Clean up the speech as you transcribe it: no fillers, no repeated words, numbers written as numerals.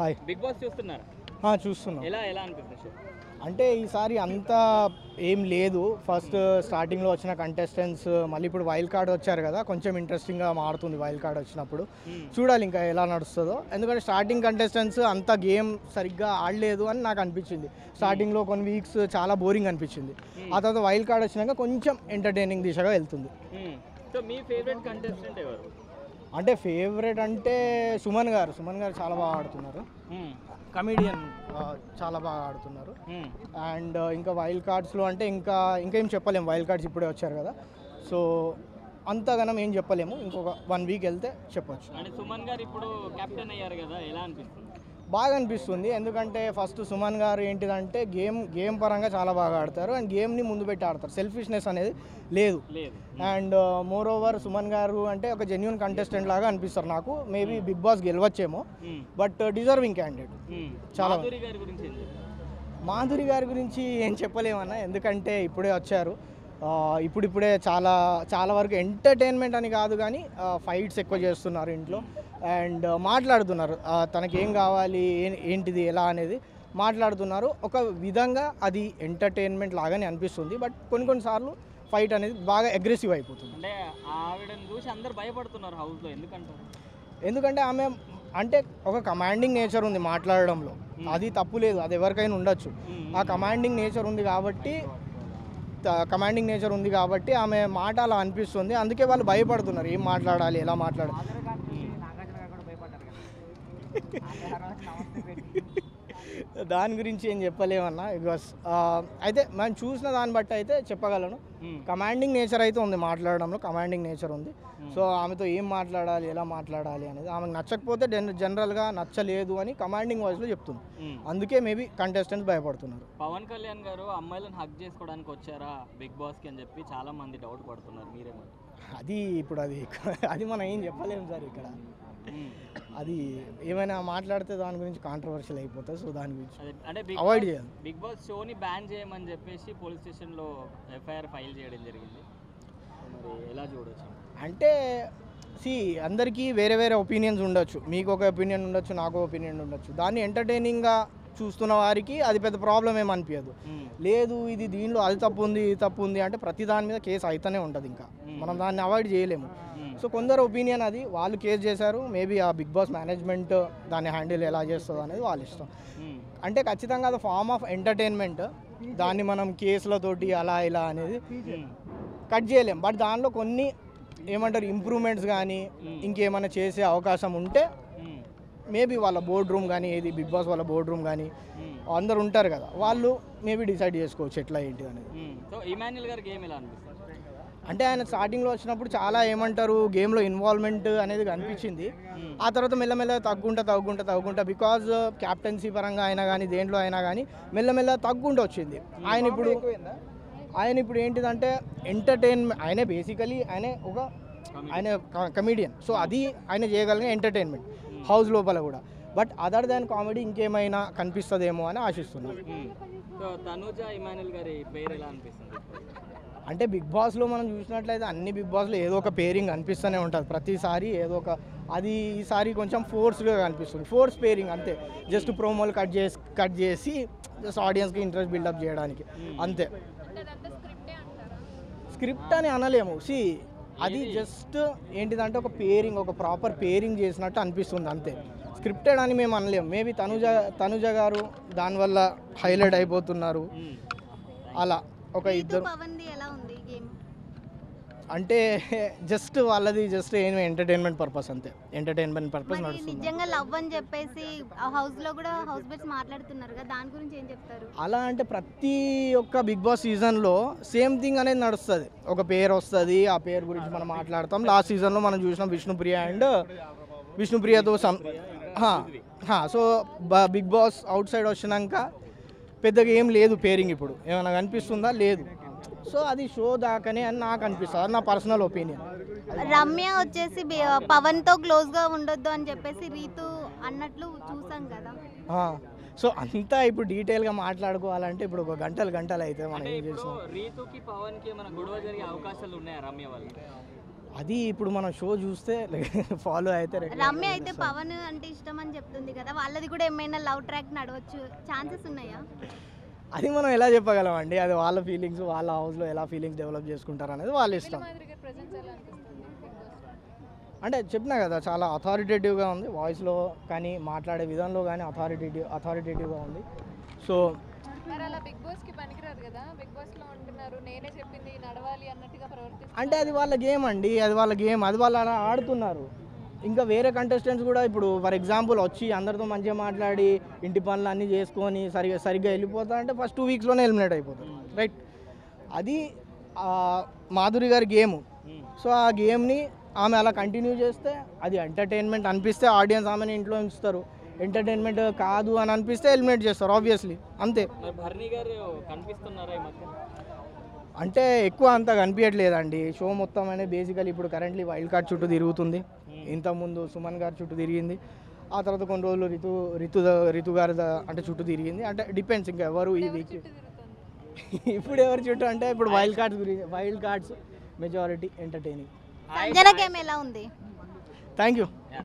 Hi. Big boss చూస్తున్నారా? చూస్తున్నాం. ఎలా ఎలా అనిపిస్తుంది షో? అంటే ఈసారి అంతా ఏం లేదు. ఫస్ట్ స్టార్టింగ్లో వచ్చిన కంటెస్టెంట్స్ మళ్ళీ ఇప్పుడు వైల్డ్ కార్డ్ వచ్చారు కదా, కొంచెం ఇంట్రెస్టింగ్గా మారుతుంది వైల్డ్ కార్డ్ వచ్చినప్పుడు. చూడాలి ఇంకా ఎలా నడుస్తుందో, ఎందుకంటే స్టార్టింగ్ కంటెస్టెంట్స్ అంత గేమ్ సరిగ్గా ఆడలేదు అని నాకు అనిపించింది. స్టార్టింగ్లో కొన్ని వీక్స్ చాలా బోరింగ్ అనిపించింది. ఆ తర్వాత వైల్డ్ కార్డ్ వచ్చినాక కొంచెం ఎంటర్టైనింగ్ దిశగా వెళ్తుంది. సో మీ ఫేవరెట్ కంటెస్టెంట్ ఎవరు? అంటే ఫేవరెట్ అంటే సుమన్ గారు చాలా బాగా ఆడుతున్నారు. కమెడియన్ చాలా బాగా ఆడుతున్నారు. అండ్ ఇంకా వైల్డ్ కార్డ్స్లో అంటే ఇంకేం చెప్పలేము, వైల్డ్ కార్డ్స్ ఇప్పుడే వచ్చారు కదా, సో అంతగానం ఏం చెప్పలేము. ఇంకొక 1 వీక్ వెళ్తే చెప్పొచ్చు. అంటే సుమన్ గారు ఇప్పుడు కెప్టెన్ అయ్యారు కదా, ఎలా అనిపిస్తుంది? బాగా అనిపిస్తుంది, ఎందుకంటే ఫస్ట్ సుమన్ గారు ఏంటిదంటే గేమ్ పరంగా చాలా బాగా ఆడతారు అండ్ గేమ్ని ముందు పెట్టి ఆడతారు. సెల్ఫిష్నెస్ అనేది లేదు. అండ్ మోర్ ఓవర్ సుమన్ గారు అంటే ఒక జెన్యున్ కంటెస్టెంట్ లాగా అనిపిస్తారు నాకు. మేబీ బిగ్ బాస్ గెలవచ్చేమో, బట్ డిజర్వింగ్ క్యాండిడేట్. చాలా. మాధురి గారి గురించి ఏం చెప్పలేమన్నా, ఎందుకంటే ఇప్పుడే వచ్చారు. ఇప్పుడిప్పుడే చాలా వరకు ఎంటర్టైన్మెంట్ అని కాదు కానీ ఫైట్స్ ఎక్కువ చేస్తున్నారు ఇంట్లో అండ్ మాట్లాడుతున్నారు తనకేం కావాలి, ఏంటిది, ఎలా అనేది మాట్లాడుతున్నారు. ఒక విధంగా అది ఎంటర్టైన్మెంట్ లాగానే అనిపిస్తుంది, బట్ కొన్నిసార్లు ఫైట్ అనేది బాగా అగ్రెసివ్ అయిపోతుంది. అంటే ఆవిడని చూసి అందరు భయపడుతున్నారు హౌస్లో, ఎందుకంటే ఆమె అంటే ఒక కమాండింగ్ నేచర్ ఉంది మాట్లాడడంలో, అది తప్పు లేదు, అది ఎవరికైనా ఉండొచ్చు. ఆ కమాండింగ్ నేచర్ ఉంది కాబట్టి ఆమె మాట అలా అనిపిస్తుంది. అందుకే వాళ్ళు భయపడుతున్నారు, ఏం మాట్లాడాలి, ఎలా మాట్లాడాలి. దాని గురించి ఏం చెప్పలేమన్నా. బికాస్ అయితే మనం చూసిన దాన్ని బట్టి అయితే చెప్పగలను, కమాండింగ్ నేచర్ అయితే ఉంది మాట్లాడడంలో, కమాండింగ్ నేచర్ ఉంది. సో ఆమెతో ఏం మాట్లాడాలి, ఎలా మాట్లాడాలి అనేది ఆమెకు నచ్చకపోతే జనరల్గా నచ్చలేదు అని కమాండింగ్ వాయిస్లో చెప్తుంది. అందుకే మేబీ కంటెస్టెంట్స్ భయపడుతున్నారు. పవన్ కళ్యాణ్ గారు అమ్మాయిలను హక్ చేసుకోవడానికి వచ్చారా బిగ్ బాస్కి అని చెప్పి చాలా మంది డౌట్ పడుతున్నారు, మీరేమో? అది మనం ఏం చెప్పలేము సార్ ఇక్కడ. అది ఏమైనా మాట్లాడితే దాని గురించి కాంట్రవర్షియల్ అయిపోతుంది. సో దాని గురించి అంటే అవాయిడ్ చేయాలి. బిగ్ బాస్ షోని బ్యాన్ చేయమని చెప్పేసి పోలీస్ స్టేషన్లో ఎఫ్ఐఆర్ ఫైల్ చేయడం జరిగింది. మరి ఎలా చూడొచ్చు? అంటే అందరికీ వేరే వేరే ఒపీనియన్స్ ఉండొచ్చు. మీకు ఒక ఒపీనియన్ ఉండొచ్చు, నాకు ఒపీనియన్ ఉండొచ్చు. దాన్ని ఎంటర్టైనింగ్గా చూస్తున్న వారికి అది పెద్ద ప్రాబ్లం ఏమనిపించదు. లేదు ఇది దీనిలో అది తప్పు ఉంది, ఇది తప్పు ఉంది అంటే ప్రతి దాని మీద కేసు అయితేనే ఉంటుంది. ఇంకా మనం దాన్ని అవాయిడ్ చేయలేము. సో కొందరు ఒపీనియన్ అది, వాళ్ళు కేసు చేశారు. మేబీ ఆ బిగ్ బాస్ మేనేజ్మెంట్ దాన్ని హ్యాండిల్ ఎలా చేస్తుంది అనేది వాళ్ళ ఇష్టం. అంటే ఖచ్చితంగా అది ఫార్మ్ ఆఫ్ ఎంటర్టైన్మెంట్, దాన్ని మనం కేసులతోటి అలా ఇలా అనేది కట్ చేయలేం. బట్ దానిలో కొన్ని ఏమంటారు ఇంప్రూవ్మెంట్స్ కానీ ఇంకేమైనా చేసే అవకాశం ఉంటే మేబీ వాళ్ళ బోర్డ్ రూమ్ కానీ, ఏది బిగ్ బాస్ వాళ్ళ బోర్డ్ రూమ్ కానీ అందరు ఉంటారు కదా, వాళ్ళు మేబీ డిసైడ్ చేసుకోవచ్చు ఎట్లా ఏంటి అనేది. సో ఇమాన్యుల్ గారి గేమ్ ఎలా అనిపిస్తుంది? అంటే ఆయన స్టార్టింగ్లో వచ్చినప్పుడు చాలా ఏమంటారు గేమ్లో ఇన్వాల్వ్మెంట్ అనేది కనిపించింది. ఆ తర్వాత మెల్లమెల్ల తగ్గుంటా బికాజ్ క్యాప్టెన్సీ పరంగా అయినా కానీ దేంట్లో అయినా కానీ మెల్లమెల్ల తగ్గుంటూ వచ్చింది. ఆయన ఇప్పుడు ఏంటిదంటే ఎంటర్టైన్మెంట్, ఆయనే బేసికలీ ఆయన కమెడియన్. సో అది ఆయన చేయగలిగిన ఎంటర్టైన్మెంట్ హౌస్ లోపల కూడా. బట్ అదర్ దాన్ కామెడీ ఇంకేమైనా కనిపిస్తుందేమో అని ఆశిస్తున్నాను. సో తనుజ ఇమాన్యుల్ గారి పేరు ఎలా అనిపిస్తుంది? అంటే బిగ్ బాస్లో మనం చూసినట్లయితే అన్ని బిగ్ బాస్లో ఏదో ఒక పేరింగ్ అనిపిస్తూనే ఉంటుంది ప్రతిసారి ఏదో ఒక. అది ఈసారి కొంచెం ఫోర్స్గా కనిపిస్తుంది, ఫోర్స్ పేరింగ్ అంతే. జస్ట్ ప్రోమోలు కట్ చేసి జస్ట్ ఆడియన్స్కి ఇంట్రెస్ట్ బిల్డప్ చేయడానికి అంతే. స్క్రిప్ట్ అని అనలేము. అది జస్ట్ ఏంటిదంటే ఒక పేరింగ్, ఒక ప్రాపర్ పేరింగ్ చేసినట్టు అనిపిస్తుంది అంతే. స్క్రిప్టెడ్ అని మేము అనలేము. మేబీ తనుజ గారు దానివల్ల హైలైట్ అయిపోతున్నారు. అలా ఒక ఇద్దరు అంటే జస్ట్ వాళ్ళది జస్ట్ ఏమి ఎంటర్టైన్మెంట్ పర్పస్ అంతే. ఎంటర్టైన్మెంట్ పర్పస్ నడుస్తుంది. నిజంగా లవ్ అని చెప్పేసి హౌస్ లో కూడా హౌస్ మేట్స్ మాట్లాడుతున్నారు కదా, దాని గురించి ఏం చెప్తారు? అలా అంటే ప్రతి ఒక్క బిగ్ బాస్ సీజన్లో సేమ్ థింగ్ అనేది నడుస్తుంది. ఒక పేరు వస్తుంది, ఆ పేరు గురించి మనం మాట్లాడతాం. లాస్ట్ సీజన్లో మనం చూసినాం విష్ణుప్రియతో so Bigg Boss outside వచ్చినాక పెద్దగా ఏం లేదు పేరింగ్. ఇప్పుడు ఏమైనా కనిపిస్తుందా? లేదు. సో అది షో దాకానే అని నాకు అనిపిస్తుంది, అది నా పర్సనల్ ఒపీనియన్. రమ్య వచ్చేసి పవన్ తో క్లోజ్ గా ఉండొద్దు అని చెప్పేసి రీతు అన్నట్లు చూసాం కదా. సో అంతా ఇప్పుడు డీటెయిల్గా మాట్లాడుకోవాలంటే ఇప్పుడు ఒక గంటలు అయితే మనం ఏం చేసాం. రీతుకి పవన్కి ఏమైనా గొడవ జరిగే అవకాశాలు ఉన్నాయా రమ్య వల్ల? అది ఇప్పుడు మనం షో చూస్తే ఫాలో అయితే రమ్య అయితే పవన్ అంటే ఇష్టం అని చెప్తుంది కదా, వాళ్ళది కూడా ఏమైనా లవ్ ట్రాక్ నడవచ్చు ఛాన్సెస్ ఉన్నాయా? అది మనం ఎలా చెప్పగలం అండి, అది వాళ్ళ ఫీలింగ్స్, వాళ్ళ హౌస్లో ఎలా ఫీలింగ్స్ డెవలప్ చేసుకుంటారు అనేది వాళ్ళ ఇష్టం. అంటే చెప్పినా కదా, చాలా అథారిటేటివ్గా ఉంది వాయిస్లో కానీ మాట్లాడే విధానంలో కానీ అథారిటేటివ్గా ఉంది. సో మరి అలా బిగ్ బాస్ కి పనికిరాదు కదా, బిగ్ బాస్ లో ఉంటున్నారు, నేనే చెప్పింది నడవాలి అన్నట్టుగా ప్రవర్తిస్తారు. అంటే అది వాళ్ళ గేమ్ అండి, అది వాళ్ళ గేమ్, అది వాళ్ళు అలా ఆడుతున్నారు. ఇంకా వేరే కంటెస్టెంట్స్ కూడా ఇప్పుడు ఫర్ ఎగ్జాంపుల్ వచ్చి అందరితో మంచిగా మాట్లాడి ఇంటి పనులు అన్నీ చేసుకొని సరిగ్గా వెళ్ళిపోతా అంటే ఫస్ట్ 2 వీక్స్లోనే ఎలిమినేట్ అయిపోతారు, రైట్? అది మాధురి గారి గేమ్. సో ఆ గేమ్ని ఆమె అలా కంటిన్యూ చేస్తే అది ఎంటర్టైన్మెంట్ అనిపిస్తే ఆడియన్స్ ఆమెను ఇంట్లో ఉంచుతారు, ఎంటర్టైన్మెంట్ కాదు అని అనిపిస్తే ఎలిమినేట్ చేస్తారు, ఆబ్వియస్లీ అంతే. మరి భరణి గారు కనిపిస్తున్నారా ఈ మధ్య? అంటే ఎక్కువ అంత కనిపించట్లేదండి షో మొత్తం అనేది. బేసికలీ ఇప్పుడు కరెంట్లీ వైల్డ్ కార్డ్ చుట్టూ తిరుగుతుంది. ఇంతకుముందు సుమన్ గారు చుట్టూ తిరిగింది, ఆ తర్వాత కొన్ని రోజులు రితు గారి అంటే చుట్టూ తిరిగింది. అంటే డిపెండ్స్ ఇంకా ఎవరు ఈ వీక్ ఇప్పుడు ఎవరు చుట్టూ అంటే ఇప్పుడు wild cards majority entertaining. Sanjana game ఎలా ఉంది? Thank you.